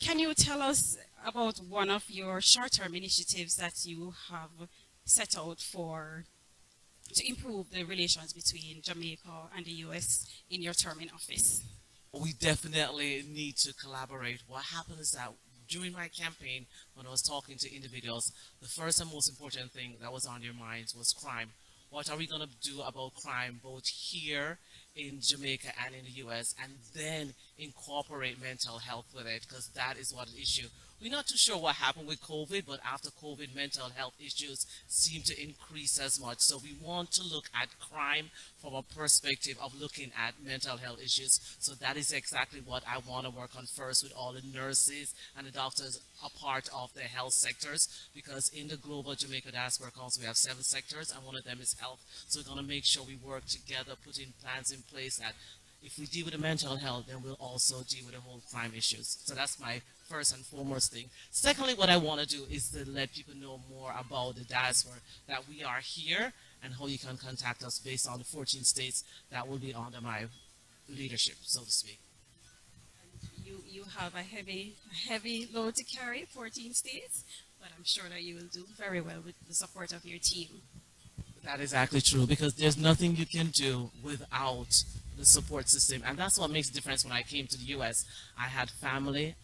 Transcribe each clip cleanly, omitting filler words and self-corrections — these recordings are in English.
Can you tell us about one of your short-term initiatives that you have set out for to improve the relations between Jamaica and the US in your term in office? We definitely need to collaborate. What happened is that during my campaign, when I was talking to individuals, the first and most important thing that was on their minds was crime. What are we going to do about crime both here in Jamaica and in the US, and then incorporate mental health with it, because that is what the issue. We're not too sure what happened with COVID, but after COVID, mental health issues seem to increase as much. So we want to look at crime from a perspective of looking at mental health issues. So that is exactly what I want to work on first with all the nurses and the doctors a part of the health sectors, because in the Global Jamaica Diaspora Council we have 7 sectors and one of them is health. So we're going to make sure we work together, putting plans in place that if we deal with the mental health, then we'll also deal with the whole crime issues. So that's my first and foremost thing. Secondly, what I want to do is to let people know more about the diaspora, that we are here, and how you can contact us based on the 14 states that will be under my leadership, so to speak. You have a heavy load to carry, 14 states, but I'm sure that you will do very well with the support of your team. That is actually true, because there's nothing you can do without the support system. And that's what makes a difference. When I came to the US, I had family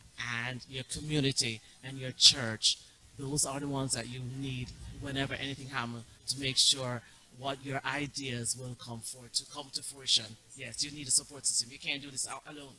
and your community and your church. Those are the ones that you need whenever anything happens, to make sure what your ideas will come forward, to come to fruition. Yes, you need a support system. You can't do this out alone.